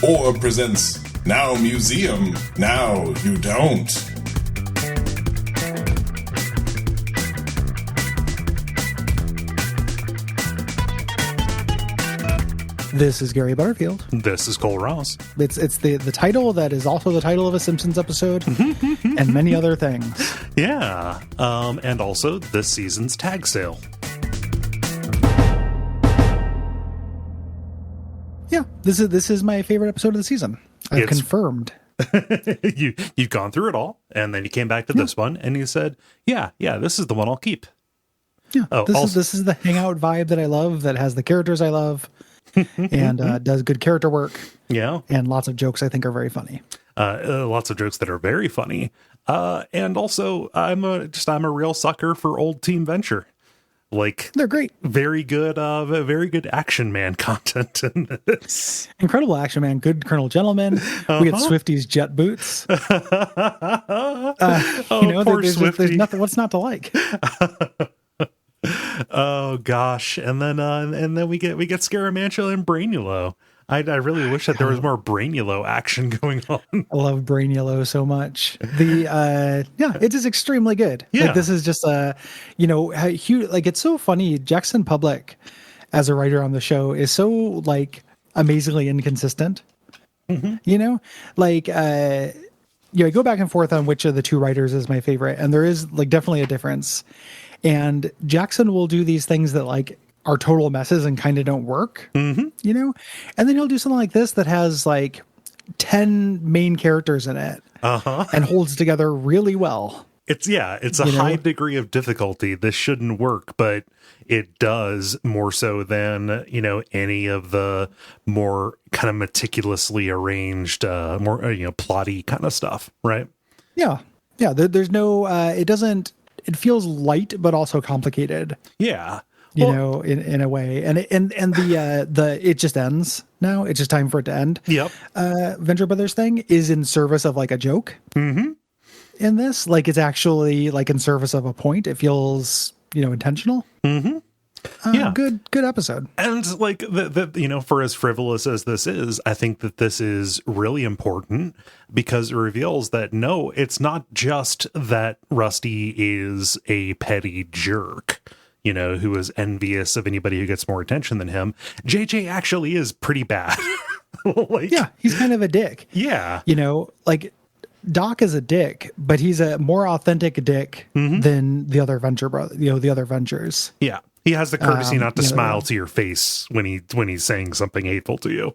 or presents Now Museum, Now You Don't. This is Gary Butterfield. This is Cole Ross. It's the title that is also the title of a Simpsons episode and many other things. Yeah. And also this season's tag sale. Yeah, this is my favorite episode of the season. I've confirmed. You've gone through it all, and then you came back to this one, and you said, yeah, this is the one I'll keep. Yeah, this is the hangout vibe that I love, that has the characters I love, and does good character work. Yeah. And lots of jokes I think are very funny. Lots of jokes that are very funny. And also, I'm a real sucker for old Team Venture. Like, they're great. Very good Action Man content in this. Incredible Action Man, good Colonel Gentleman. We get Swifty's jet boots. Poor Swifty. There's nothing. What's not to like? Oh gosh, and then we get Scaramantula and Brainulo. I really wish that there was more Brainulo action going on. I love Brainulo so much. It is extremely good. Yeah. Like, this is just it's so funny. Jackson Public, as a writer on the show, is so like amazingly inconsistent. Mm-hmm. I go back and forth on which of the two writers is my favorite, and there is like definitely a difference. And Jackson will do these things that like are total messes and kind of don't work, and then he'll do something like this that has like 10 main characters in it and holds together really well. It's a high degree of difficulty. This shouldn't work, but it does, more so than, any of the more kind of meticulously arranged, more, plotty kind of stuff. Right. Yeah. Yeah. There's no, it feels light, but also complicated. Yeah. In a way, and it just ends now. It's just time for it to end. Yep. Venture Brothers thing is in service of like a joke. Mm-hmm. In this, like, it's actually like in service of a point. It feels, intentional. Mm-hmm. Good episode. And like the for as frivolous as this is, I think that this is really important because it reveals that no, it's not just that Rusty is a petty jerk, who is envious of anybody who gets more attention than him. JJ actually is pretty bad. He's kind of a dick. Yeah. Like Doc is a dick, but he's a more authentic dick than the other Venture brother, the other Ventures. Yeah. He has the courtesy not to smile to your face when he's saying something hateful to you,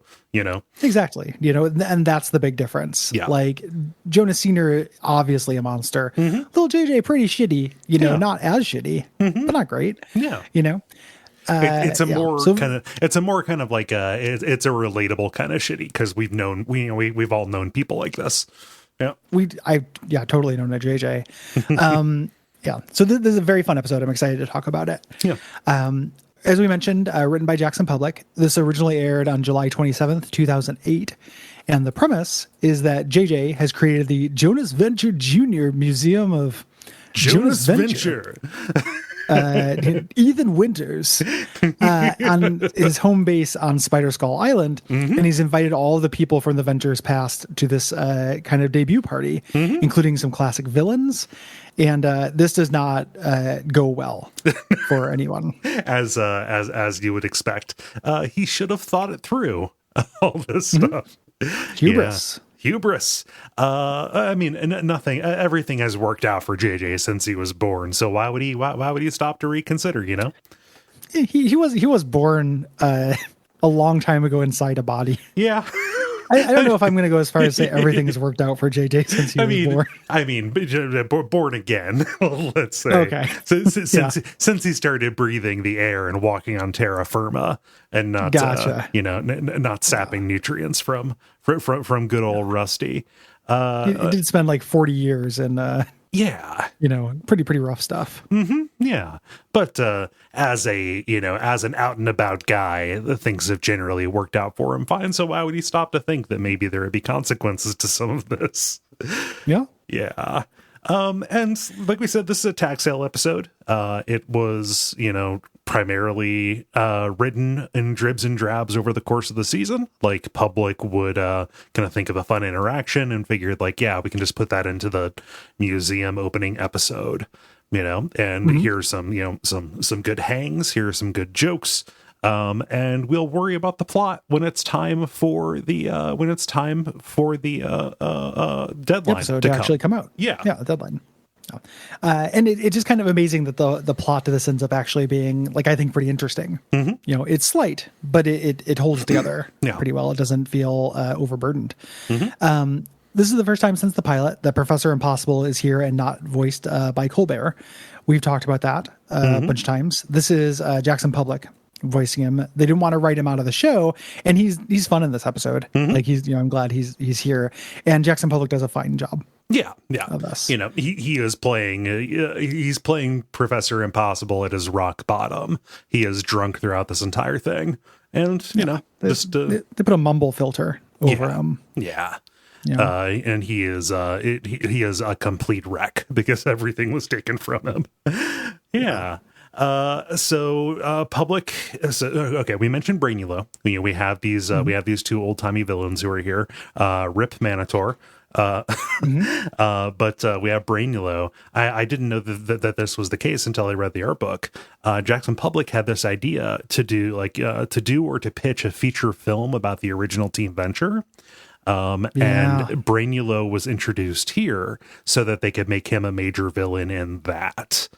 Exactly. And that's the big difference. Yeah. Like Jonas Jr, obviously a monster. Mm-hmm. Little JJ pretty shitty, not as shitty, but not great. Yeah. It's a more kind of like it's a relatable kind of shitty because we've all known people like this. Yeah. Totally known a JJ. Yeah, so this is a very fun episode. I'm excited to talk about it. Yeah. As we mentioned, written by Jackson Public. This originally aired on July 27th, 2008. And the premise is that JJ has created the Jonas Venture Jr. Museum of Jonas Venture. Ethan Winters on his home base on Spider Skull Island, and he's invited all of the people from the Ventures past to this kind of debut party, including some classic villains. And this does not go well for anyone, as you would expect. He should have thought it through. All this stuff. Hubris. Yeah. Hubris. I mean, nothing. Everything has worked out for JJ since he was born. So why would he stop to reconsider? He was born a long time ago inside a body. Yeah. I don't know if I'm going to go as far as say everything has worked out for JJ since he was born. I mean, born again, let's say. Okay. Since he started breathing the air and walking on terra firma and not, not sapping nutrients from good old Rusty. He did spend like 40 years in pretty rough stuff. Mm-hmm. Yeah. But as an out and about guy, the things have generally worked out for him fine. So why would he stop to think that maybe there would be consequences to some of this? Yeah. Yeah. And like we said, this is a tax sale episode. It was, primarily written in dribs and drabs over the course of the season. Like, public would kind of think of a fun interaction and figured, like, yeah, we can just put that into the museum opening episode, and here's some, some good hangs, here are some good jokes. And we'll worry about the plot when it's time for the deadline episode to actually come out. Yeah, deadline. And it's just kind of amazing that the plot to this ends up actually being, like, I think pretty interesting. It's slight, but it holds together pretty well. It doesn't feel overburdened. This is the first time since the pilot that Professor Impossible is here and not voiced by Colbert. We've talked about that a bunch of times. This is Jackson Public voicing him. They didn't want to write him out of the show, and he's fun in this episode. Like, I'm glad he's here, and Jackson Public does a fine job. Yeah. Of this. He is playing. He's playing Professor Impossible at his rock bottom. He is drunk throughout this entire thing, and they put a mumble filter over him. Yeah. And he is he is a complete wreck because everything was taken from him. Yeah. Public. Okay, we mentioned Brainulo. We have these two old timey villains who are here. Rip Manitor. But we have Brainulo. I didn't know that this was the case until I read the art book. Jackson Public had this idea to do or to pitch a feature film about the original Team Venture. And Brainulo was introduced here so that they could make him a major villain in that.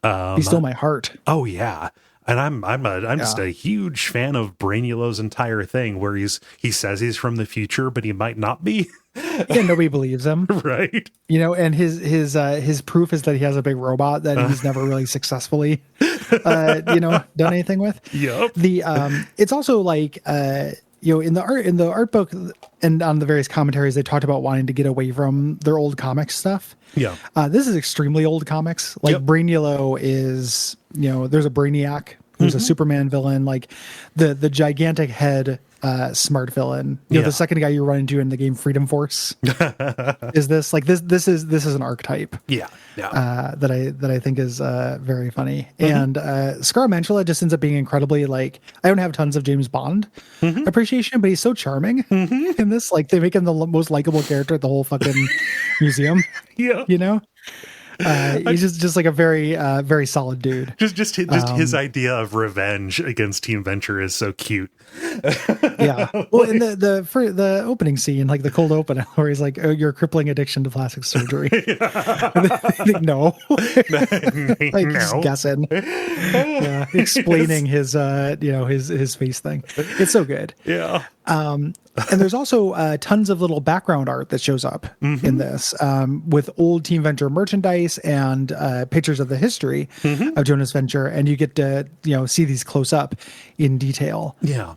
He stole my heart. Oh yeah. And I'm just a huge fan of Brainulo's entire thing, where he says he's from the future, but he might not be. Yeah, nobody believes him, right? And his proof is that he has a big robot that he's never really successfully, done anything with. Yep. It's also like, in the art book and on the various commentaries, they talked about wanting to get away from their old comic stuff. Yeah. This is extremely old comics. Like, Brainulo is, there's a Brainiac who's a Superman villain, like the gigantic head smart villain. The second guy you run into in the game Freedom Force is this. Like, this is an archetype. Yeah. That I think is very funny. And Scaramantula just ends up being incredibly, like, I don't have tons of James Bond appreciation, but he's so charming in this. Like, they make him the most likable character at the whole fucking museum. Yeah. He's just like a very very solid dude. Just his idea of revenge against Team Venture is so cute. Yeah. Well, in the opening scene, like the cold open, where he's like, "Oh, your crippling addiction to plastic surgery." No. Like, he's guessing. Yeah. Explaining his his face thing. It's so good. Yeah. And there's also tons of little background art that shows up in this, with old Team Venture merchandise and pictures of the history of Jonas Venture, and you get to see these close up in detail. Yeah.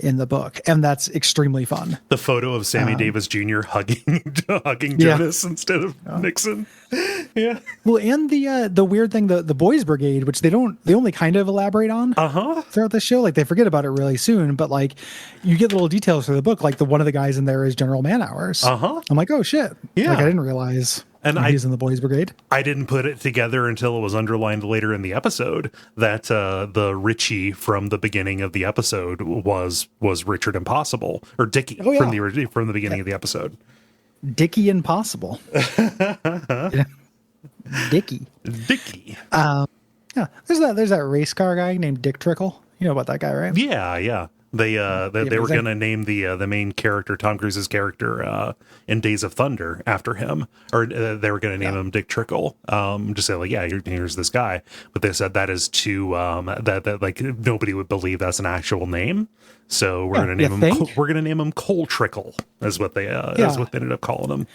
In the book, and that's extremely fun. The photo of Sammy Davis Jr. hugging Jonas instead of Nixon. Yeah. Well, and the weird thing, the Boys Brigade, which they only kind of elaborate on throughout the show. Like, they forget about it really soon, but like, you get little details through the book. Like, one of the guys in there is General Man Hours. I'm like, oh shit. Yeah. Like, I didn't realize. And he's in the Boys Brigade. I didn't put it together until it was underlined later in the episode that the Richie from the beginning of the episode was Richard Impossible, or Dickie from the beginning of the episode. Dickie Impossible. Dickie. Yeah, there's that race car guy named Dick Trickle. You know about that guy, right? Yeah. They were going to name the main character, Tom Cruise's character, in Days of Thunder after him, or they were going to name him Dick Trickle. Just say, like, yeah, here's this guy, but they said that is too that like nobody would believe that's an actual name, so we're going to name him. We're going to name him Cole Trickle, is what they ended up calling him.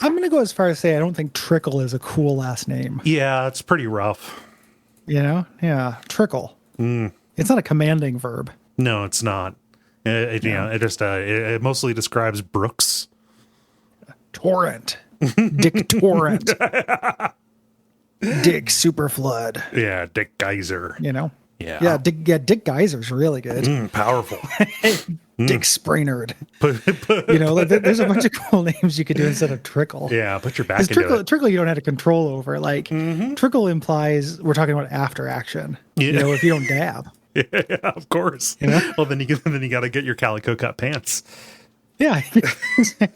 I'm going to go as far as say I don't think Trickle is a cool last name. Yeah, it's pretty rough. Yeah, Trickle. It's not a commanding verb. No, it's not. It mostly describes brooks. Torrent. Dick Torrent. Dick Superflood. Yeah, Dick Geyser. Yeah, Dick Geyser's really good. Powerful. Dick Sprainerd. Like there's a bunch of cool names you could do instead of Trickle. Yeah, put your back into it. Trickle you don't have to control over. Like Trickle implies we're talking about after action. Yeah. If you don't dab. Yeah, of course. Well, then you got to get your calico cut pants. Yeah.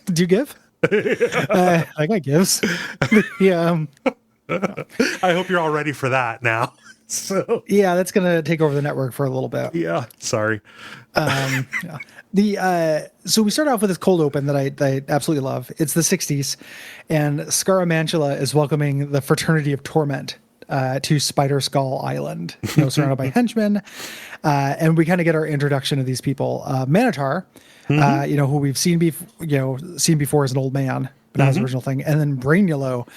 Do you give? I got gives. Yeah. I hope you're all ready for that now. So yeah, that's gonna take over the network for a little bit. Yeah, sorry. Yeah. So we start off with this cold open that I absolutely love. It's the 60s, and Scaramantula is welcoming the Fraternity of Torment to Spider Skull Island, surrounded by henchmen, and we kind of get our introduction to these people. Manitar, who we've seen before as an old man, but not his original thing, and then Brainulo,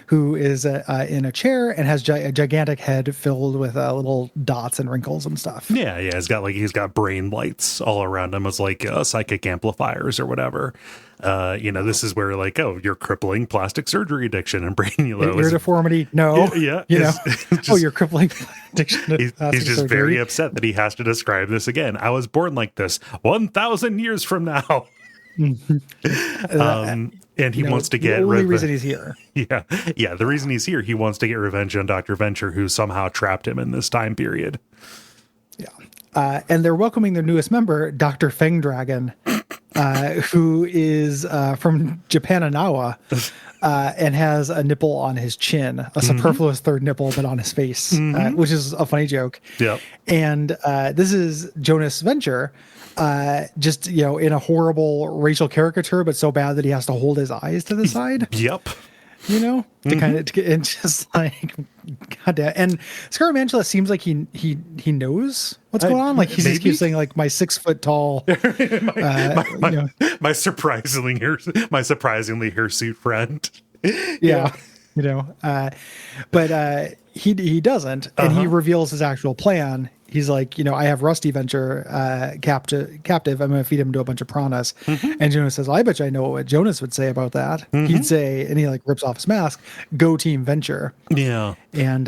who is in a chair and has a gigantic head filled with little dots and wrinkles and stuff. Yeah, he's got brain lights all around him as like psychic amplifiers or whatever. This is where like, oh, you're crippling plastic surgery addiction, and Brainulo your deformity. No, you're crippling addiction. He's just very upset that he has to describe this again. I was born like this 1,000 years from now. And he wants to get the only reason he's here. Yeah. The reason he's here, he wants to get revenge on Dr. Venture, who somehow trapped him in this time period. Yeah. And they're welcoming their newest member, Dr. Feng Dragon, who is from Japananawa, and has a nipple on his chin, a superfluous third nipple, but on his face, which is a funny joke. Yeah. And this is Jonas Venture, just in a horrible racial caricature, but so bad that he has to hold his eyes to the side. Yep. To kind of and just like goddamn. And Scaramantula seems like he knows what's going on. Like he just keeps saying like my 6 foot tall, my surprisingly hirsute friend. Yeah. But he doesn't, and he reveals his actual plan. He's like, I have Rusty Venture captive. I'm going to feed him to a bunch of piranhas. And Jonas says, I bet you I know what Jonas would say about that. He'd say, and he like rips off his mask, "Go Team Venture." Yeah. And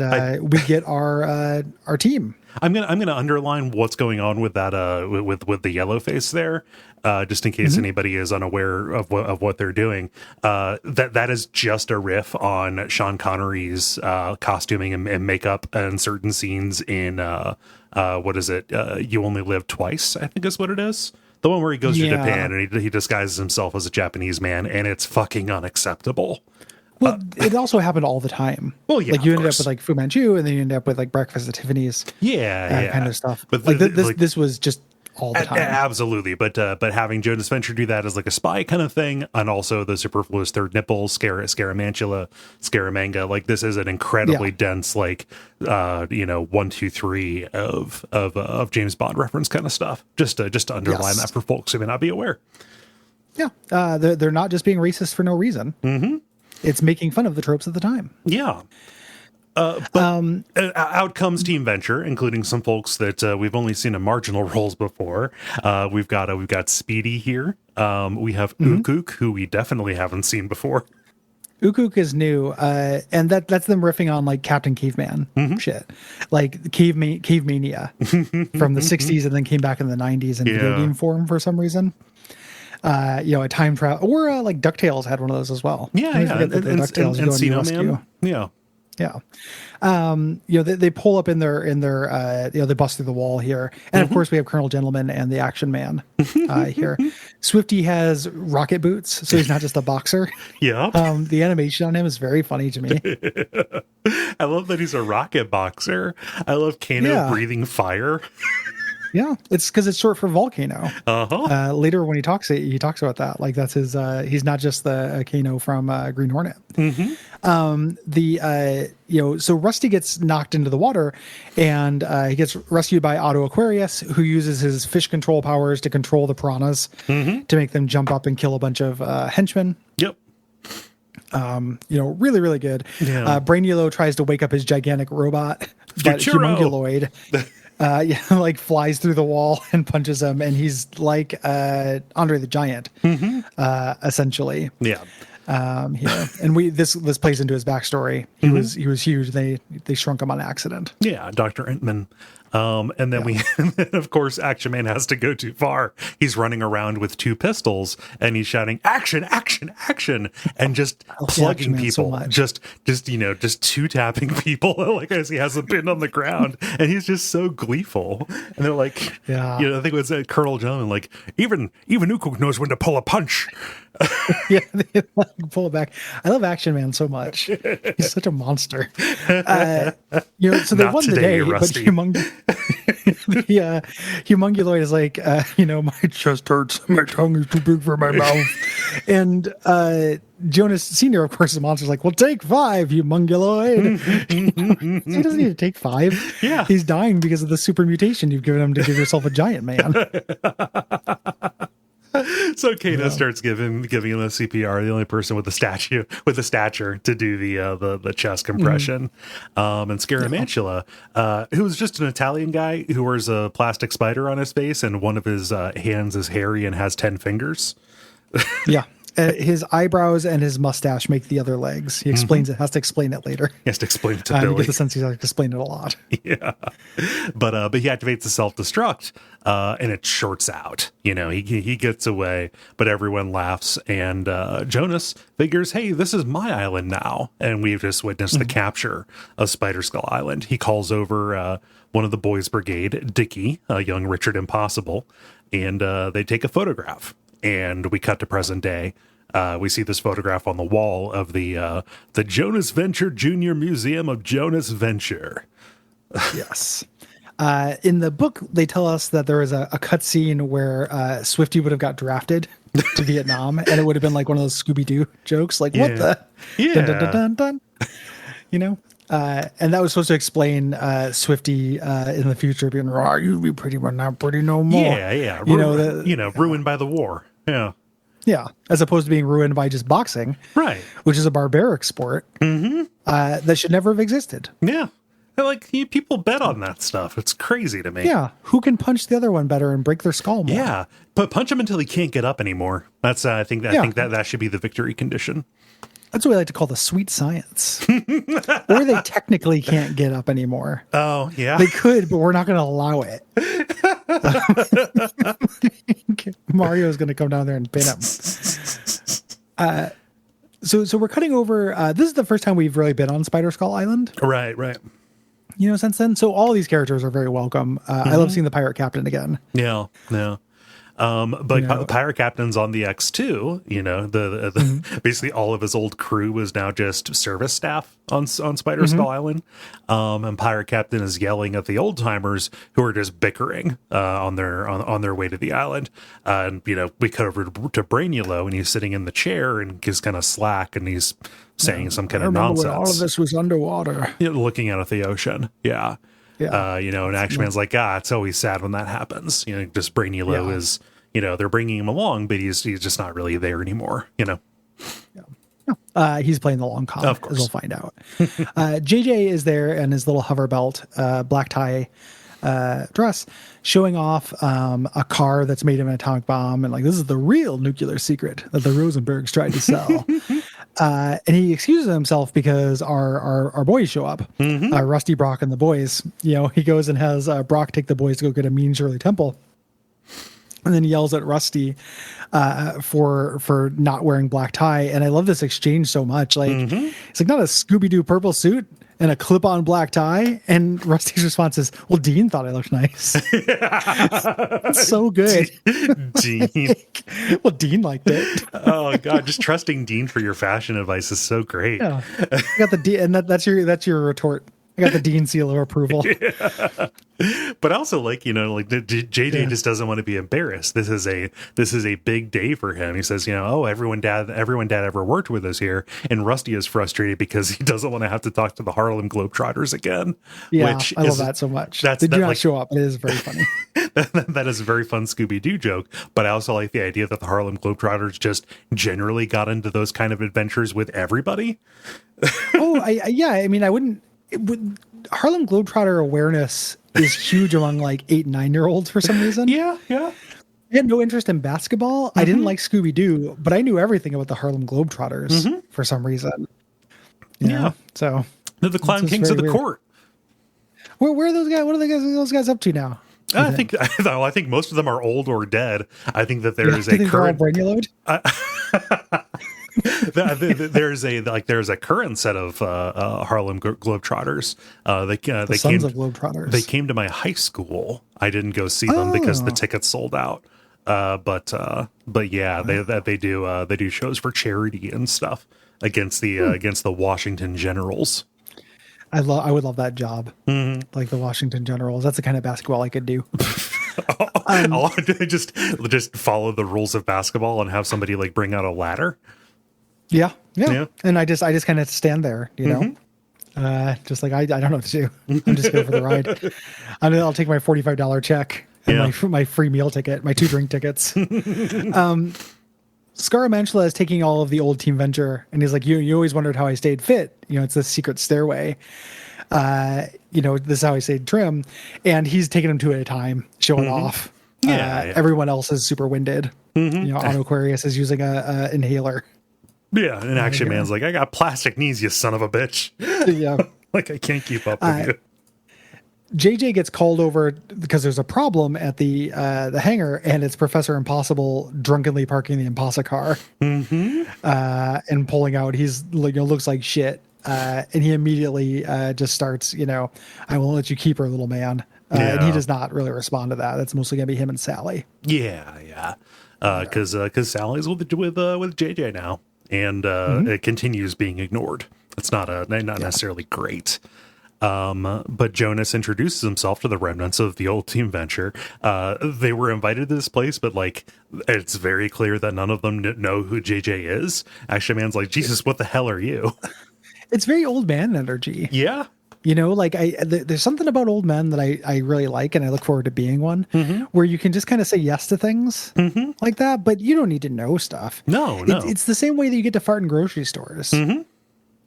we get our team. I'm gonna underline what's going on with that with the yellow face there, just in case anybody is unaware of what they're doing. That is just a riff on Sean Connery's costuming and makeup and certain scenes in what is it? You Only Live Twice, I think is what it is. The one where he goes to Japan and he disguises himself as a Japanese man, and it's fucking unacceptable. Well, it also happened all the time. Well, yeah, like you ended up with like Fu Manchu, and then you end up with like Breakfast at Tiffany's, kind of stuff. But this was just all the time. Absolutely, but having Jonas Venture do that as like a spy kind of thing, and also the superfluous third nipple, Scaramantula, Scaramanga, like this is an incredibly dense, like 1, 2, 3 of James Bond reference kind of stuff. Just to underline that for folks who may not be aware. Yeah, they're not just being racist for no reason. It's making fun of the tropes of the time. Yeah. Out comes Team Venture, including some folks that we've only seen in marginal roles before. We've got Speedy here. We have Ukuk, who we definitely haven't seen before. Ukuk is new, and that's them riffing on like Captain Caveman shit, like Cave Mania from the 60s, and then came back in the 90s in video game form for some reason. A time travel, or like DuckTales had one of those as well. DuckTales and Rescue. They pull up in their they bust through the wall here, and of course we have Colonel Gentleman and the Action Man here. Swifty has rocket boots, so he's not just a boxer. The animation on him is very funny to me. I love that he's a rocket boxer. I love Kano breathing fire. Yeah, it's because it's short for volcano. Later when he talks about that. Like that's his. He's not just the Kano from Green Hornet. So Rusty gets knocked into the water, and he gets rescued by Otto Aquarius, who uses his fish control powers to control the piranhas to make them jump up and kill a bunch of henchmen. Yep. Really, really good. Brainulo tries to wake up his gigantic robot, but Humunguloid. Like flies through the wall and punches him, and he's like Andre the Giant, essentially. Here, and this plays into his backstory. He was huge. They shrunk him on accident. Yeah, Dr. Entman And then and then of course Action Man has to go too far. He's running around with 2 pistols and he's shouting action, action, action, and just plugging people, just two tapping people like as he has them pinned on the ground, and he's just so gleeful. And they're like, I think it was Colonel John, like even Ukuk knows when to pull a punch. Yeah, they pull it back. I love Action Man so much. He's such a monster. So they won the day, Rusty. But Humunguloid is like, my chest hurts, my tongue is too big for my mouth, and Jonas Sr, of course, the monster's like, well, take 5, Humunguloid. He doesn't need to take 5. Yeah, he's dying because of the super mutation you've given him to give yourself a giant man. So Kano starts giving him the CPR, the only person with the stature to do the chest compression. And Scaramantula, who was just an Italian guy who wears a plastic spider on his face, and one of his hands is hairy and has 10 fingers. Yeah. His eyebrows and his mustache make the other legs. He explains it, has to explain it later. He has to explain it to Billy. You get the sense he's like explained it a lot. Yeah. But he activates the self-destruct, and it shorts out. He gets away, but everyone laughs, and Jonas figures, hey, this is my island now. And we've just witnessed the capture of Spider Skull Island. He calls over one of the boys' brigade, Dickie, young Richard Impossible, and they take a photograph. And we cut to present day. We see this photograph on the wall of the Jonas Venture Jr. Museum of Jonas Venture. Yes. In the book, they tell us that there was a cut scene where Swifty would have got drafted to Vietnam, and it would have been like one of those Scooby-Doo jokes, like, what the? Yeah. Dun, dun, dun, dun, dun. And that was supposed to explain Swifty in the future being, you'd be pretty, but not pretty no more. Yeah. Ruined by the war. Yeah. Yeah. As opposed to being ruined by just boxing. Right. Which is a barbaric sport that should never have existed. Yeah. Like, people bet on that stuff. It's crazy to me. Yeah. Who can punch the other one better and break their skull more? Yeah. But punch him until he can't get up anymore. That's, I think that should be the victory condition. That's what we like to call the sweet science. Or they technically can't get up anymore. Oh, yeah. They could, but we're not going to allow it. Mario's going to come down there and pin him. So we're cutting over. This is the first time we've really been on Spider Skull Island. Right. Since then. So all these characters are very welcome. I love seeing the pirate captain again. Yeah. But Pirate Captain's on the X2, basically all of his old crew was now just service staff on Spider Skull Island. And Pirate Captain is yelling at the old timers who are just bickering on their way to the island. And we cut over to Brainulo, and he's sitting in the chair and he's kind of slack, and he's saying some kind of nonsense. When all of this was underwater. Looking out at the ocean. Yeah. Yeah. And Action Man's like, it's always sad when that happens. Just Brainulo is, they're bringing him along, but he's just not really there anymore, Yeah. He's playing the long con, of course, as we'll find out. JJ is there in his little hover belt, black tie dress, showing off a car that's made of an atomic bomb, and like, this is the real nuclear secret that the Rosenbergs tried to sell. And he excuses himself because our boys show up, Rusty, Brock, and the boys. He goes and has Brock take the boys to go get a Mean Shirley Temple, and then he yells at Rusty for not wearing black tie. And I love this exchange so much. Like, it's like, not a Scooby-Doo purple suit and a clip-on black tie. And Rusty's response is, well, Dean thought I looked nice. It's so good. Dean. Well, Dean liked it. Oh God, just trusting Dean for your fashion advice is so great. Yeah. You got the Dean, and that's your retort. I got the Dean seal of approval. Yeah. But also, JJ just doesn't want to be embarrassed. This is a big day for him. He says, everyone dad ever worked with us here, and Rusty is frustrated because he doesn't want to have to talk to the Harlem Globetrotters again. Yeah, I love that so much. They do not show up. It is very funny. That is a very fun Scooby-Doo joke, but I also like the idea that the Harlem Globetrotters just generally got into those kind of adventures with everybody. I wouldn't. Harlem Globetrotter awareness is huge among 8 and 9-year-olds for some reason. Yeah. I had no interest in basketball. I didn't like Scooby-Doo, but I knew everything about the Harlem Globetrotters for some reason. You know? So they're the clown kings of the court. Where are those guys? What are those guys up to now? I think most of them are old or dead. I think that there is a current there's a current set of Harlem Globetrotters. They Sons of Globetrotters. They came to my high school. I didn't go see them because the tickets sold out. But yeah, they do shows for charity and stuff against the Washington Generals. I would love that job. Mm-hmm. Like the Washington Generals. That's the kind of basketball I could do. I'll just follow the rules of basketball and have somebody like bring out a ladder. Yeah. And I just kind of stand there, you know, just like I don't know what to do. I'm just going for the ride. I'll take my $45 check and my free meal ticket, my 2 drink tickets. Scaramantula is taking all of the old Team Venture, and he's like, you always wondered how I stayed fit. You know, it's this secret stairway. You know, this is how I stayed trim. And he's taking them 2 at a time, showing off. Everyone else is super winded. Mm-hmm. You know, Otto Aquarius is using a inhaler. Yeah, and Action Man's like, I got plastic knees, you son of a bitch. Yeah. Like, I can't keep up with you. JJ gets called over because there's a problem at the hangar, and it's Professor Impossible drunkenly parking the Impossible car and pulling out. He's looks like shit, and he immediately just starts. You know, I won't let you keep her, little man. And he does not really respond to that. That's mostly gonna be him and Sally. Yeah. Because Sally's with JJ now, and it continues being ignored. It's not necessarily great. But Jonas introduces himself to the remnants of the old Team Venture. They were invited to this place, but like, it's very clear that none of them know who JJ is. Action Man's like, Jesus, what the hell are you? It's very old man energy. Yeah. You know, like there's something about old men that I really like, and I look forward to being one, where you can just kind of say yes to things like that, but you don't need to know stuff. No. It's the same way that you get to fart in grocery stores.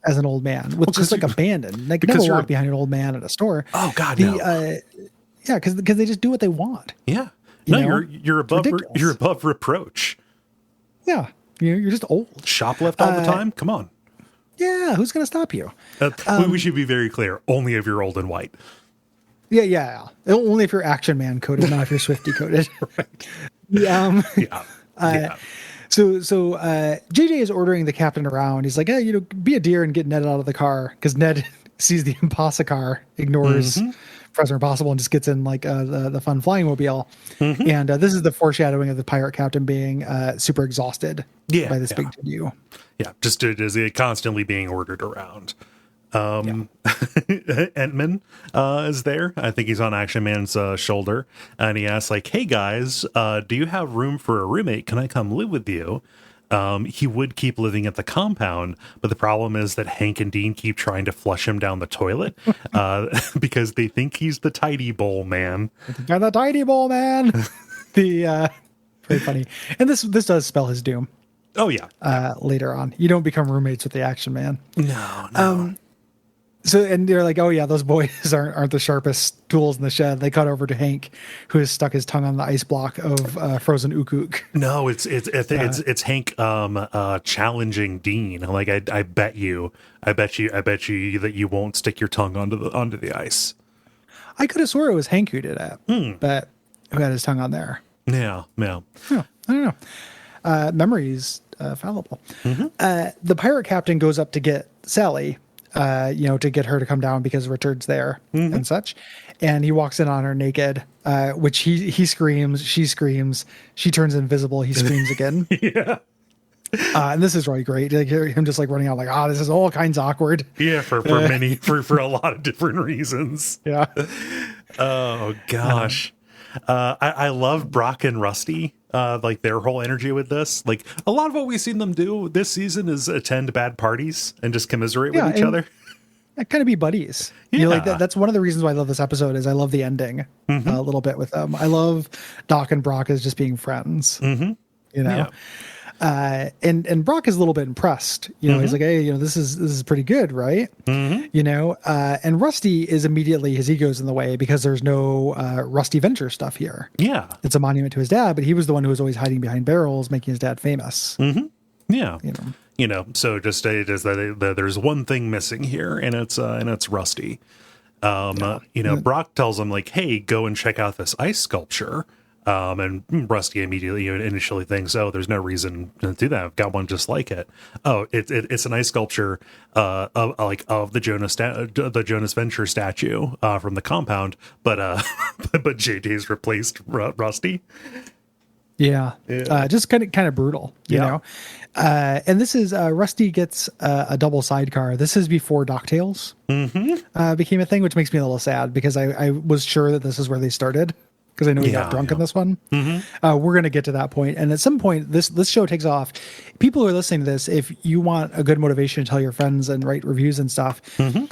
As an old man, with just like abandoned, like never walk behind an old man at a store. Oh God, no. Yeah, because they just do what they want. Yeah, you're above reproach. Yeah, you're just old. Shoplift all the time. Come on. Yeah, who's gonna stop you? We should be very clear. Only if you're old and white. Yeah. Only if you're Action Man coded, not if you're Swifty coded. Right. Yeah. Yeah. So JJ is ordering the captain around. He's like, hey, you know, be a dear and get Ned out of the car, because Ned sees the Impossible car, ignores Professor Impossible, and just gets in like the fun flying mobile. And this is the foreshadowing of the pirate captain being super exhausted by this big to-do. Yeah, just as constantly being ordered around. Entman is there. I think he's on Action Man's shoulder, and he asks like, hey guys, do you have room for a roommate? Can I come live with you? He would keep living at the compound, but the problem is that Hank and Dean keep trying to flush him down the toilet because they think he's the tidy bowl man. You're the tidy bowl man. Very funny. And this does spell his doom. Oh yeah. Later on, you don't become roommates with the Action Man. No. So, and they're like, oh yeah, those boys aren't the sharpest tools in the shed. They cut over to Hank, who has stuck his tongue on the ice block of frozen Ukuk. No, it's Hank challenging Dean. Like, I bet you that you won't stick your tongue onto the ice. I could have swore it was Hank who did that, but who had his tongue on there? Yeah. I don't know. Memory's fallible. The pirate captain goes up to get Sally. To get her to come down because Richard's there and such. And he walks in on her naked, which he screams, she screams, she turns invisible, he screams again. Yeah. And this is really great. Like, hear him just like running out like, this is all kinds awkward. Yeah, for a lot of different reasons. Yeah. Oh gosh. I love Brock and Rusty, like their whole energy with this. Like, a lot of what we've seen them do this season is attend bad parties and just commiserate with each other. Kind of be buddies. Yeah. You know, like that's one of the reasons why I love this episode is I love the ending a little bit with them. I love Doc and Brock as just being friends. You know. Yeah. And Brock is a little bit impressed. You know, he's like, hey, you know, this is pretty good, right? You know, and Rusty is immediately, his ego's in the way because there's no Rusty Venture stuff here. Yeah. It's a monument to his dad, but he was the one who was always hiding behind barrels, making his dad famous. Yeah. So just there's one thing missing here, and it's Rusty. Brock tells him like, hey, go and check out this ice sculpture. And Rusty immediately initially thinks, oh, there's no reason to do that. I've got one just like it. Oh, it's an ice sculpture of the Jonas Venture statue from the compound, but but JJ's replaced Rusty. Yeah. Just kind of brutal, you know. And this is Rusty gets a double sidecar. This is before DuckTales became a thing, which makes me a little sad because I was sure that this is where they started. Because I know he got drunk in this one. We're going to get to that point. And at some point, this show takes off. People who are listening to this, if you want a good motivation to tell your friends and write reviews and stuff,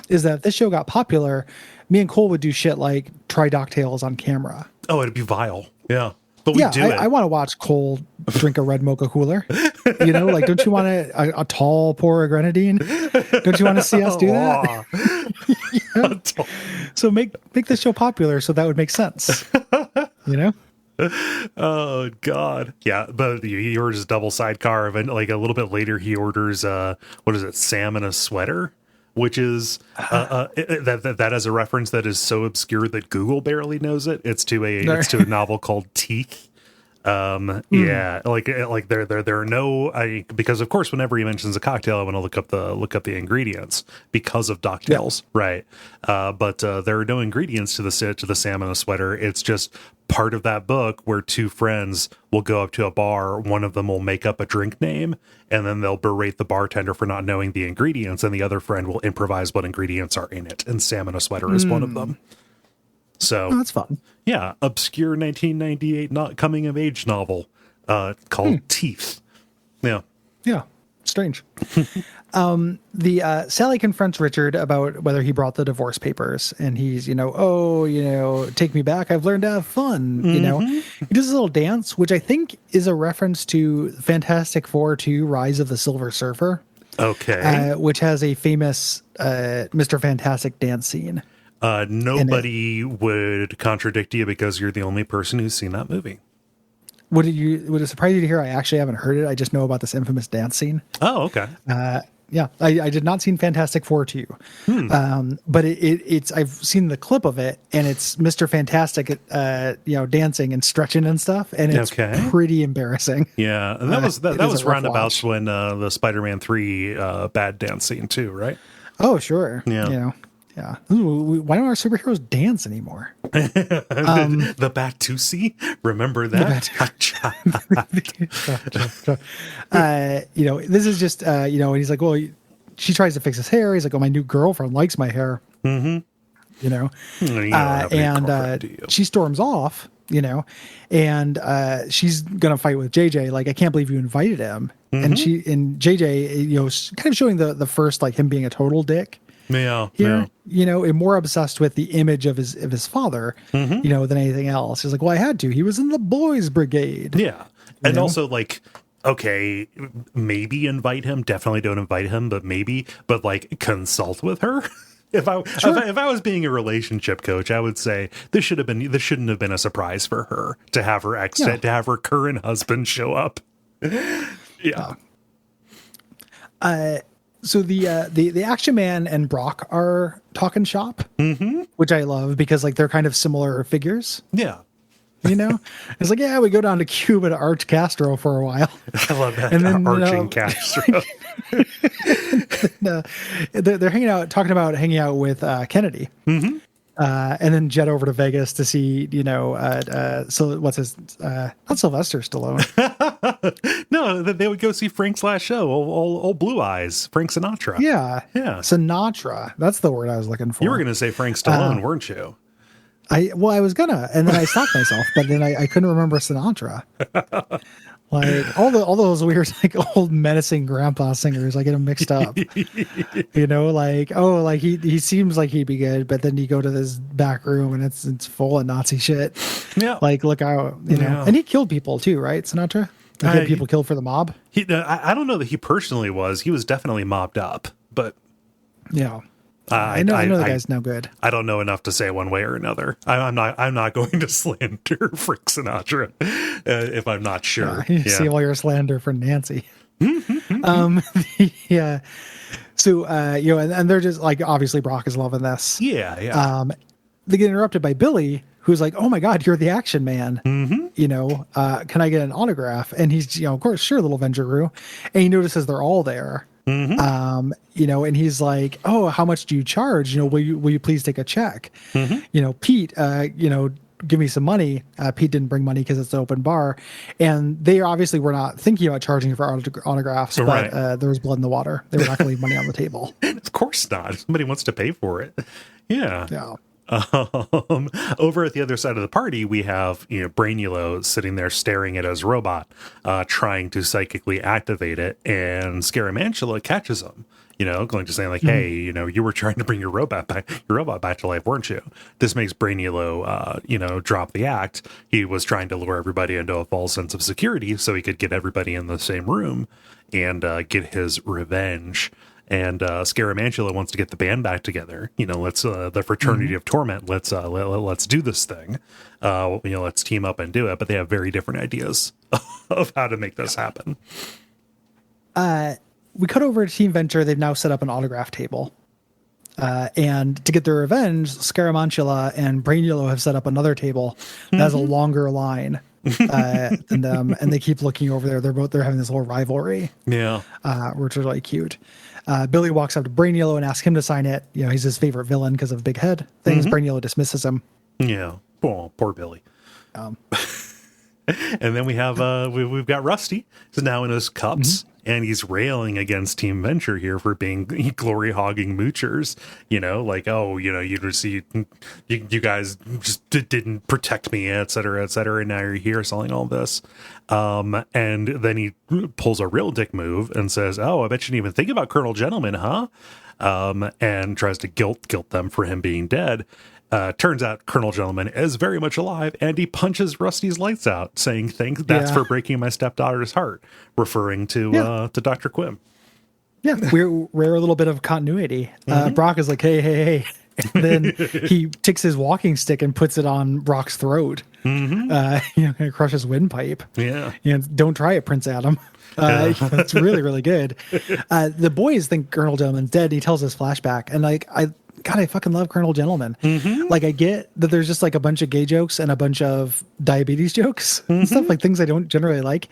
is that if this show got popular, me and Cole would do shit like try DuckTales on camera. Oh, it'd be vile. Yeah. But we do it. I want to watch Cole drink a red mocha cooler. You know, like, don't you want a tall pour of grenadine? Don't you want to see us do that? So make this show popular so that would make sense. You know? Oh God. Yeah, but he orders a double sidecar, and like a little bit later he orders what is it, Sam in a sweater, which is that is a reference that is so obscure that Google barely knows it. It's to a novel called Teeth. Yeah, like there are no, because of course whenever he mentions a cocktail I want to look up the ingredients because of DuckTales, right? But there are no ingredients to the Sam in a sweater. It's just part of that book where two friends will go up to a bar, one of them will make up a drink name, and then they'll berate the bartender for not knowing the ingredients, and the other friend will improvise what ingredients are in it, and Sam in a sweater is one of them. So that's fun. Yeah, obscure 1998 not coming of age novel called Teeth. Yeah. Yeah. Strange. Sally confronts Richard about whether he brought the divorce papers, and he's, take me back. I've learned to have fun. You know, he does a little dance, which I think is a reference to Fantastic Four 2 Rise of the Silver Surfer. Okay. Which has a famous Mr. Fantastic dance scene. Nobody would contradict you because you're the only person who's seen that movie. Would it surprise you to hear I actually haven't heard it? I just know about this infamous dance scene. Oh, okay. Yeah, I did not see Fantastic Four 2, but it's I've seen the clip of it, and it's Mr. Fantastic, dancing and stretching and stuff, and it's pretty embarrassing. Yeah, and that was roundabouts when the Spider-Man 3 bad dance scene too, right? Oh, sure. Yeah. Yeah. Ooh, why don't our superheroes dance anymore? The Batusi? Remember that? This is just, and he's like, well, she tries to fix his hair. He's like, oh, my new girlfriend likes my hair. And she storms off, and she's going to fight with JJ. Like, I can't believe you invited him. And JJ, kind of showing the first, like, him being a total dick. And more obsessed with the image of his father, than anything else. He's like, well, I had to. He was in the boys' brigade. Yeah. And also, like, okay, maybe invite him. Definitely don't invite him, but like, consult with her. If I was being a relationship coach, I would say this shouldn't have been a surprise for her to have her to have her current husband show up. Yeah. So the Action Man and Brock are talking shop, which I love because like they're kind of similar figures. Yeah. It's like, yeah, we go down to Cuba to Arch Castro for a while. I love that. And then Arching Castro. They're hanging out, talking about hanging out with Kennedy. And then jet over to Vegas to see, so what's his, not Sylvester Stallone. No, they would go see Frank's last show, old Blue Eyes, Frank Sinatra. Yeah. Sinatra. That's the word I was looking for. You were going to say Frank Stallone, weren't you? I was gonna, and then I stopped myself, but then I couldn't remember Sinatra. Like all those weird, like old menacing grandpa singers, I get them mixed up. He seems like he'd be good, but then you go to this back room and it's full of Nazi shit. Yeah, like look out, And he killed people too, right, Sinatra? He had people killed for the mob. I don't know that he personally was. He was definitely mobbed up, but yeah. I know the guy's no good. I don't know enough to say one way or another. I'm not going to slander Frank Sinatra if I'm not sure. See all your slander for Nancy. So, and they're just like, obviously Brock is loving this. Yeah. They get interrupted by Billy, who's like, "Oh my God, you're the action man. Can I get an autograph?" And he's, of course, sure, little Venture Crew. And he notices they're all there. And he's like, "Oh, how much do you charge? Will you please take a check?" Pete, give me some money. Pete didn't bring money because it's an open bar, and they obviously were not thinking about charging for autographs, but there was blood in the water. They were not going to leave money on the table. Of course not. Somebody wants to pay for it. Yeah. Over at the other side of the party, we have Brainulo sitting there staring at his robot, trying to psychically activate it, and Scaramantula catches him. Going to say like, "Hey, you were trying to bring your robot back to life, weren't you?" This makes Brainulo, drop the act. He was trying to lure everybody into a false sense of security so he could get everybody in the same room and get his revenge. And Scaramantula wants to get the band back together. Let's the Fraternity of Torment. Let's do this thing. Let's team up and do it. But they have very different ideas of how to make this happen. We cut over to Team Venture. They've now set up an autograph table. And to get their revenge, Scaramantula and Brainulo have set up another table that has a longer line than them. And they keep looking over there. They're having this little rivalry. Yeah. Which is really cute. Billy walks up to Brainulo and asks him to sign it. He's his favorite villain because of big head things. Brainulo dismisses him. Yeah. Oh, poor Billy. And then we have we've got Rusty. He's now in his cups, and he's railing against Team Venture here for being glory hogging moochers. You guys just didn't protect me, et cetera, and now you're here selling all this. And then he pulls a real dick move and says, "Oh, I bet you didn't even think about Colonel Gentleman, huh?" And tries to guilt them for him being dead. Turns out Colonel Gentleman is very much alive, and he punches Rusty's lights out, saying, "That's for breaking my stepdaughter's heart," referring to Dr. Quim. Yeah, rare little bit of continuity. Brock is like, hey. And then he takes his walking stick and puts it on Brock's throat. And crushes windpipe. Yeah. Don't try it, Prince Adam. It's really, really good. The boys think Colonel Gentleman's dead. He tells us flashback. And I fucking love Colonel Gentleman. Like, I get that there's just like a bunch of gay jokes and a bunch of diabetes jokes and stuff, like things I don't generally like.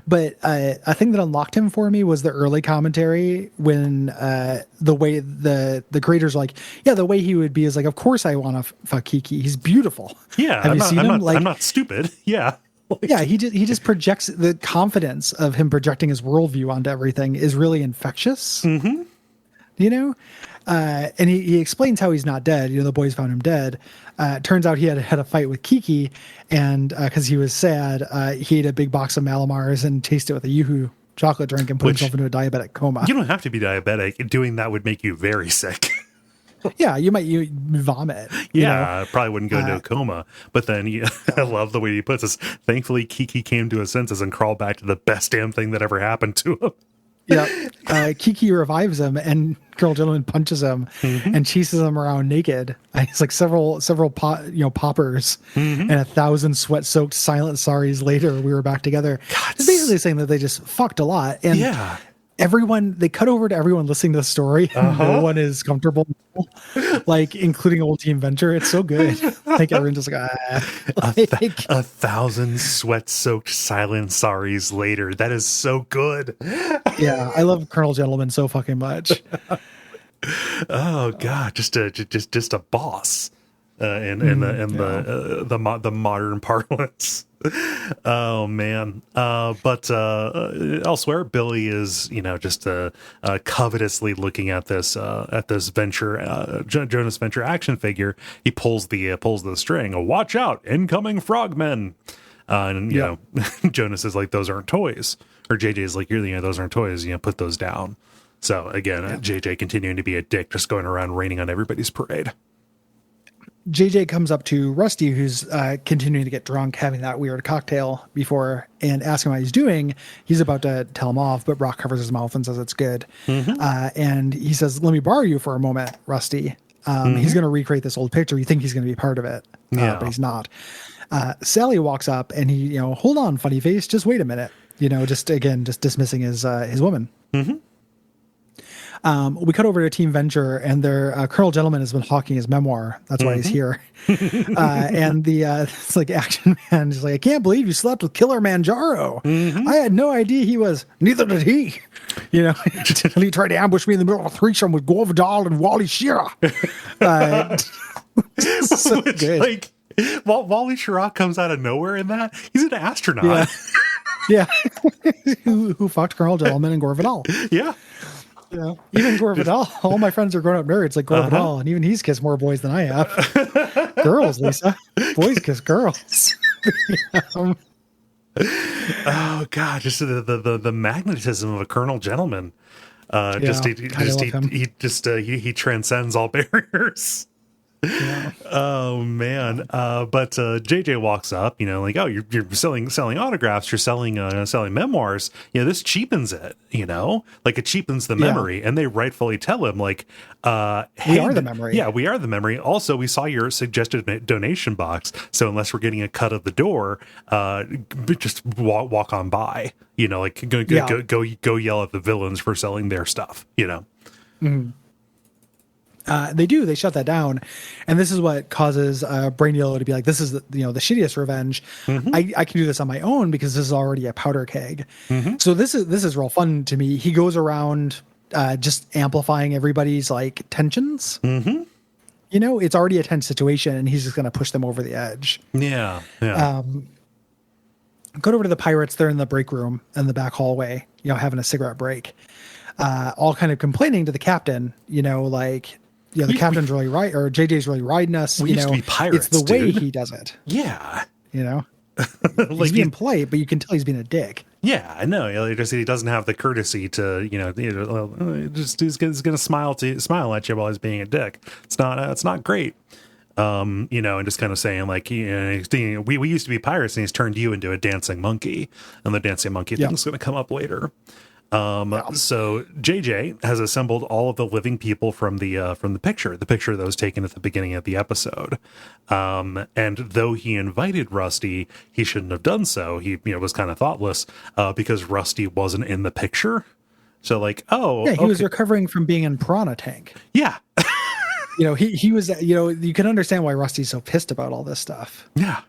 But a thing that unlocked him for me was the early commentary when the way the creators were like, the way he would be is like, of course I want to fuck Kiki. He's beautiful. Yeah. Have you seen him? I'm not stupid. Yeah. He just projects the confidence of him projecting his worldview onto everything is really infectious. And he explains how he's not dead. The boys found him dead. Turns out he had a fight with Kiki, and because he was sad, he ate a big box of Malamars and tasted it with a Yoo-hoo chocolate drink and put himself into a diabetic coma. You don't have to be diabetic. Doing that would make you very sick. Yeah, you vomit. I probably wouldn't go into a coma. But then I love the way he puts this. Thankfully, Kiki came to his senses and crawled back to the best damn thing that ever happened to him. Kiki revives him, and Colonel Gentleman punches him and chases him around naked. It's like several poppers and 1,000 sweat-soaked silent sorries later. We were back together. It's basically saying that they just fucked a lot. And they cut over to everyone listening to the story. No one is comfortable, like including old Team Venture. It's so good. Like everyone just like 1,000 sweat-soaked silent sorries later. That is so good. Yeah, I love Colonel Gentleman so fucking much. Oh God, just a boss. The modern parlance. Oh man. But elsewhere, Billy is just covetously looking at this Venture Jonas Venture action figure. He pulls the string. Watch out, incoming frogmen. And Jonas is like, those aren't toys. Or JJ is like, those aren't toys. Put those down. So again, JJ continuing to be a dick, just going around raining on everybody's parade. JJ comes up to Rusty, who's continuing to get drunk, having that weird cocktail before, and asks him how he's doing. He's about to tell him off, but Brock covers his mouth and says it's good. And he says, "Let me borrow you for a moment, Rusty." He's going to recreate this old picture. You think he's going to be part of it, but he's not. Sally walks up, and he, hold on, funny face, just wait a minute. Just dismissing his woman. We cut over to Team Venture, and their Colonel Gentleman has been hawking his memoir. That's why he's here. And it's like Action Man is like, I can't believe you slept with Killer Manjaro. I had no idea he was. Neither did he. You know, he tried to ambush me in the middle of a threesome with Gorvidal and Wally Shearer. So good. Like, Wally Shearer comes out of nowhere in that. He's an astronaut. Yeah. who fucked Colonel Gentleman and Gore Vidal. Yeah. Yeah. Even Gore Vidal. All my friends are grown up nerds like Gore Vidal, and even he's kissed more boys than I have. Girls, Lisa. Boys kiss girls. Oh God, just the magnetism of a Colonel Gentleman. He transcends all barriers. Yeah. Oh man. But JJ walks up, you know, like, oh, you're selling autographs, you're selling memoirs. You know, this cheapens it, you know, like it cheapens the memory. And they rightfully tell him, like, hey, we are the memory. Yeah, we are the memory. Also, we saw your suggested donation box. So unless we're getting a cut of the door, just walk on by, you know, like go yell at the villains for selling their stuff, you know. Mm-hmm. They shut that down, and this is what causes Brain Yellow to be like, this is the shittiest revenge. I can do this on my own because this is already a powder keg. So this is real fun to me. He goes around just amplifying everybody's like tensions. You know, it's already a tense situation, and he's just going to push them over the edge. Yeah. Go over to the pirates. They're in the break room in the back hallway, you know, having a cigarette break, all kind of complaining to the captain, you know, like, yeah, the captain's really right, or JJ's really riding us. We used to be pirates, it's the way he does it. Yeah. You know, like he's being polite, but you can tell he's being a dick. Yeah, I know. He doesn't have the courtesy to, he's going to smile at you while he's being a dick. It's not great. And just kind of saying like, we used to be pirates, and he's turned you into a dancing monkey, and the dancing monkey thing's going to come up later. So JJ has assembled all of the living people from the picture that was taken at the beginning of the episode. And though he invited Rusty, he shouldn't have done so. He, was kind of thoughtless, because Rusty wasn't in the picture. So like, he was recovering from being in Piranha Tank. Yeah. He was, you can understand why Rusty's so pissed about all this stuff. Yeah.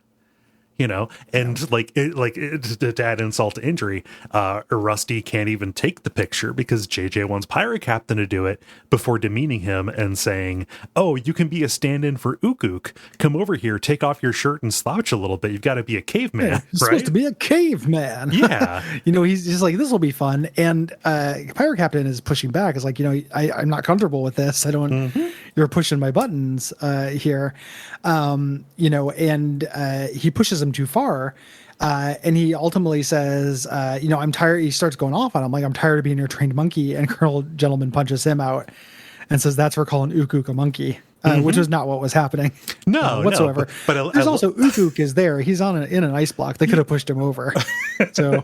And to add insult to injury, Rusty can't even take the picture because JJ wants Pirate Captain to do it before demeaning him and saying, "Oh, you can be a stand-in for Ook. Come over here, take off your shirt and slouch a little bit. You've got to be a caveman, right? You're supposed to be a caveman." Yeah. He's just like, this will be fun. And Pirate Captain is pushing back. It's like, I'm not comfortable with this. I don't. You're pushing my buttons here, and he pushes him too far, and he ultimately says, I'm tired. He starts going off on him like, I'm tired of being your trained monkey, and Colonel Gentleman punches him out and says, that's for calling Ook a monkey, which was not what was happening whatsoever. But there's also Ook is there. He's in an ice block. They could have pushed him over. So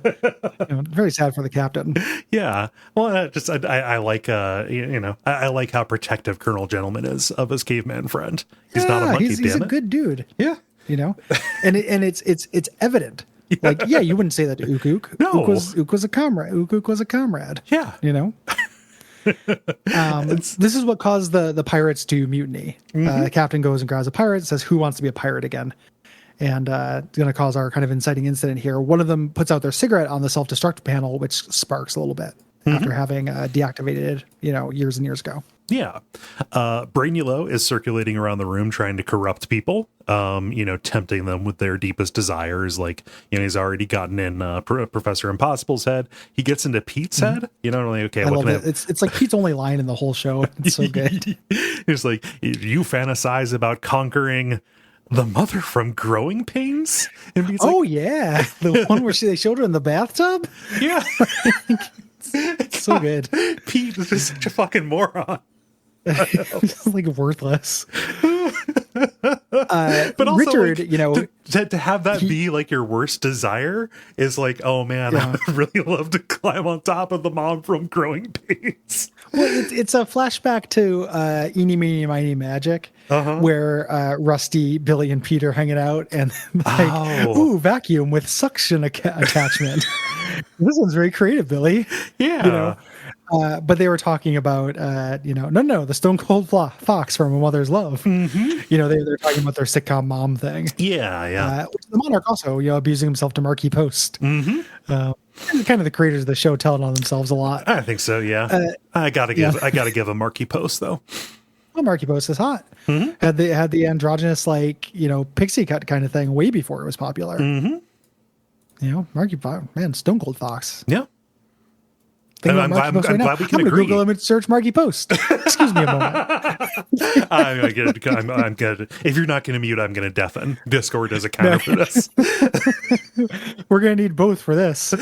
very sad for the captain. Yeah. Well, I like I like how protective Colonel Gentleman is of his caveman friend. He's not a monkey. He's a good dude. Yeah. And it's evident. Yeah. Like, yeah, you wouldn't say that to Ook. No. Ook was a comrade. Ook was a comrade. Yeah. This is what caused the pirates to mutiny. The captain goes and grabs a pirate, says, "Who wants to be a pirate again?" And it's going to cause our kind of inciting incident here. One of them puts out their cigarette on the self-destruct panel, which sparks a little bit after having deactivated, years and years ago. Yeah. Brainulo is circulating around the room trying to corrupt people, tempting them with their deepest desires. Like, he's already gotten in Professor Impossible's head. He gets into Pete's head. Okay, I love it. It's like Pete's only line in the whole show. It's so good. He's like, you fantasize about conquering the mother from Growing Pains? And Pete's yeah. The one where they showed her in the bathtub? Yeah. It's so good. Pete is just such a fucking moron. It's like worthless. But also, Richard, to have that be like your worst desire is like, oh man, I would really love to climb on top of the mom from Growing Pains. Well, it's a flashback to Eeny, Meeny, Miny Magic, where Rusty, Billy, and Peter hanging out, and vacuum with suction attachment. This one's very creative, Billy. Yeah. But they were talking about, no, the Stone Cold Fox from A Mother's Love. They're talking about their sitcom mom thing. Yeah. The Monarch also, abusing himself to Marquis Post. Kind of the creators of the show telling on themselves a lot. I think so. Yeah. I gotta give a Marquis Post though. Well, Marquis Post is hot. Had the androgynous pixie cut kind of thing way before it was popular. Marquis Fox, man, Stone Cold Fox. Yeah. I'm glad we can agree. Google image search Marquis Post. Excuse me a moment. I'm gonna. If you're not gonna mute, I'm gonna deafen. Discord does a counter for this. We're gonna need both for this.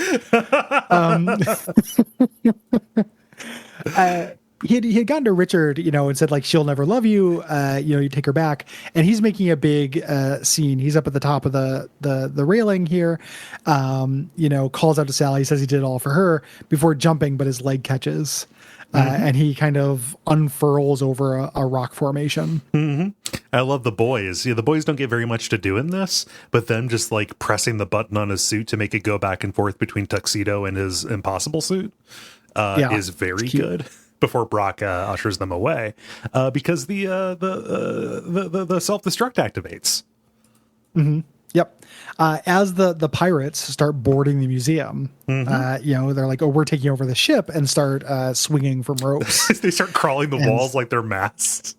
He had gotten to Richard, and said she'll never love you. You take her back, and he's making a big scene. He's up at the top of the railing here. Calls out to Sally. He says he did it all for her before jumping, but his leg catches, and he kind of unfurls over a rock formation. I love the boys. The boys don't get very much to do in this, but them just pressing the button on his suit to make it go back and forth between tuxedo and his impossible suit is very good. Before Brock ushers them away, because the self-destruct activates. Yep. As the pirates start boarding the museum, they're like, "Oh, we're taking over the ship," and start swinging from ropes. They start crawling the walls like they're masts.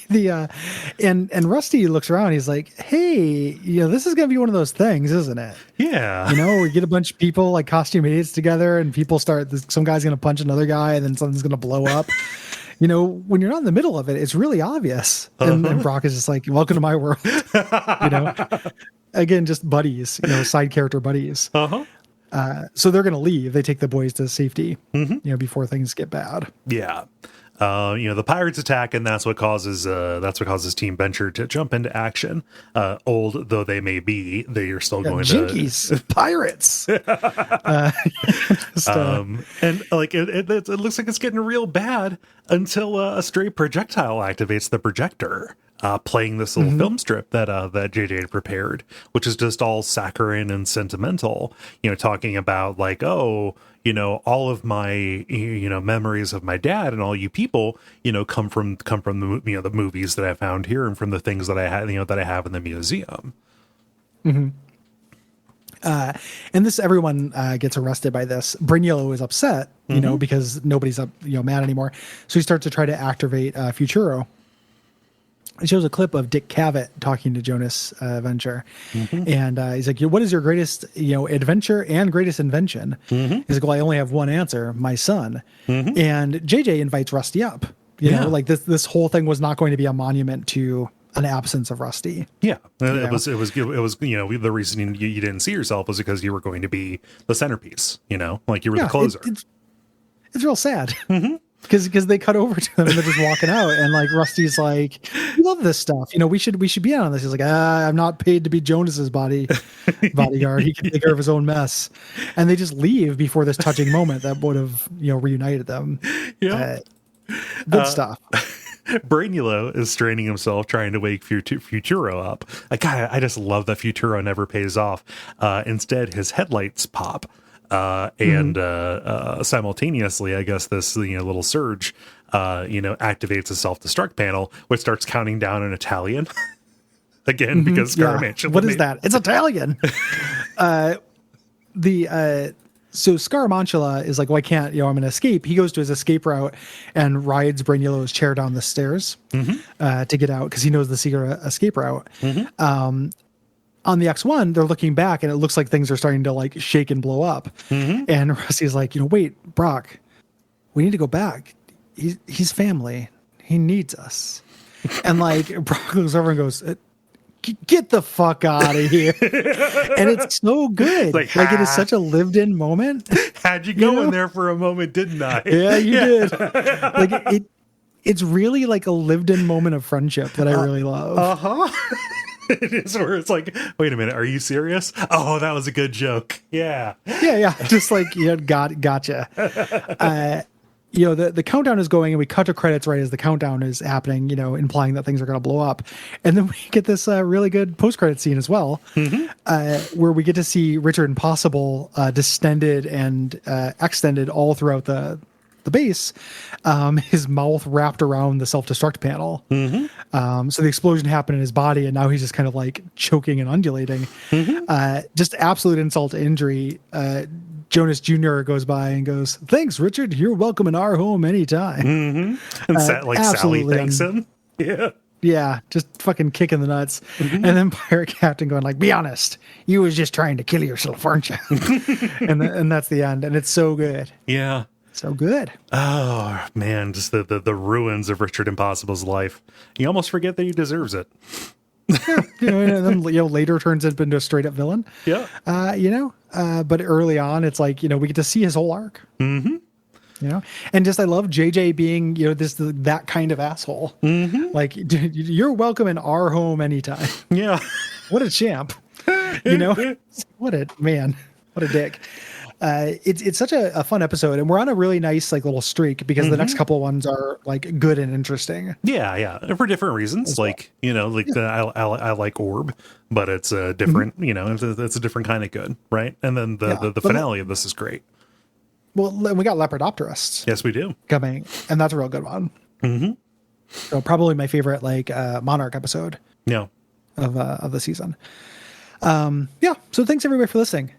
And Rusty looks around. He's like, "Hey, this is gonna be one of those things, isn't it? Yeah. We get a bunch of people like costume idiots together, and people start. Some guy's gonna punch another guy, and then something's gonna blow up." When you're not in the middle of it, it's really obvious. And Brock is just like, welcome to my world. Again, just buddies, side character buddies. So they're going to leave. They take the boys to safety, before things get bad. Yeah. The pirates attack, and that's what causes Team Venture to jump into action. Old though they may be, they are still going jinkies, pirates. And it looks like it's getting real bad until a stray projectile activates the projector, playing this little film strip that JJ had prepared, which is just all saccharine and sentimental. Talking about all of my memories of my dad and all you people come from the movies that I found here and from the things that I had that I have in the museum. And everyone gets arrested by this. Brignulo is upset, because nobody's mad anymore. So he starts to try to activate Futuro. It shows a clip of Dick Cavett talking to Jonas Venture. And he's like, what is your greatest, adventure and greatest invention? He's like, well, I only have one answer, my son. And JJ invites Rusty up. This whole thing was not going to be a monument to an absence of Rusty. Yeah. It was the reason you didn't see yourself was because you were going to be the centerpiece, you were the closer. It's real sad. Because they cut over to them and they're just walking out, and Rusty's like, "We love this stuff. We should be on this." He's like, "I'm not paid to be Jonas's bodyguard. He can take care of his own mess." And they just leave before this touching moment that would have reunited them. Yeah, good stuff. Brainulo is straining himself trying to wake Futuro up. I just love that Futuro never pays off. Instead, his headlights pop. And simultaneously, I guess this little surge activates a self-destruct panel, which starts counting down in Italian again because Scaramantula. What is that? It's Italian. So Scaramantula is like, well, I can't, I'm going to escape. He goes to his escape route and rides Brainulo's chair down the stairs to get out because he knows the secret escape route. On the X1, they're looking back and it looks like things are starting to shake and blow up. And Rusty's like, wait, Brock, we need to go back. He's family. He needs us. And Brock looks over and goes, get the fuck out of here. And it's so good. It is such a lived in moment. Had you go in there for a moment, didn't I? Yeah, you did. It's really like a lived in moment of friendship that I really love. It is where it's like, wait a minute, are you serious? Oh, that was a good joke. Yeah. Yeah. Just gotcha. the countdown is going and we cut to credits right as the countdown is happening, implying that things are going to blow up. And then we get this really good post-credit scene as well, where we get to see Richard Impossible distended and extended all throughout the base, his mouth wrapped around the self-destruct panel. So the explosion happened in his body, and now he's just kind of like choking and undulating. Just absolute insult to injury. Jonas Jr. goes by and goes, "Thanks, Richard. You're welcome in our home anytime." And Sally thanks him. Yeah, just fucking kicking the nuts. And then Pirate Captain going like, "Be honest, you was just trying to kill yourself, aren't you?" and that's the end. And it's so good. Yeah. So good. Oh, man, just the ruins of Richard Impossible's life. You almost forget that he deserves it. And then later turns into a straight up villain. Yeah. But early on, it's like, we get to see his whole arc. And just I love JJ being, that kind of asshole. Like, you're welcome in our home anytime. Yeah. What a champ. What a dick. It's such a fun episode, and we're on a really nice little streak because the next couple of ones are good and interesting. Yeah, for different reasons. I like Orb, but it's a different, it's a different kind of good, right? And then the finale of this is great. Well, we got Lepidopterists. Yes, we do. Coming, and that's a real good one. So probably my favorite Monarch episode. Yeah. Of the season. So thanks everybody for listening.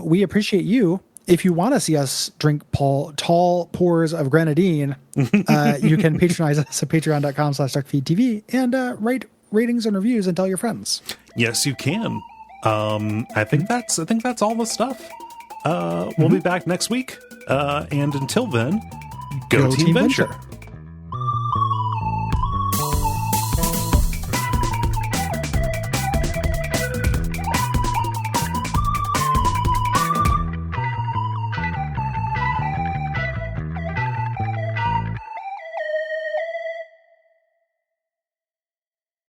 We appreciate you. If you want to see us drink tall pours of grenadine, you can patronize us at patreon.com/Duckfeed.tv and write ratings and reviews and tell your friends. Yes, you can. I think that's all the stuff. We'll be back next week. And until then, go Team Venture.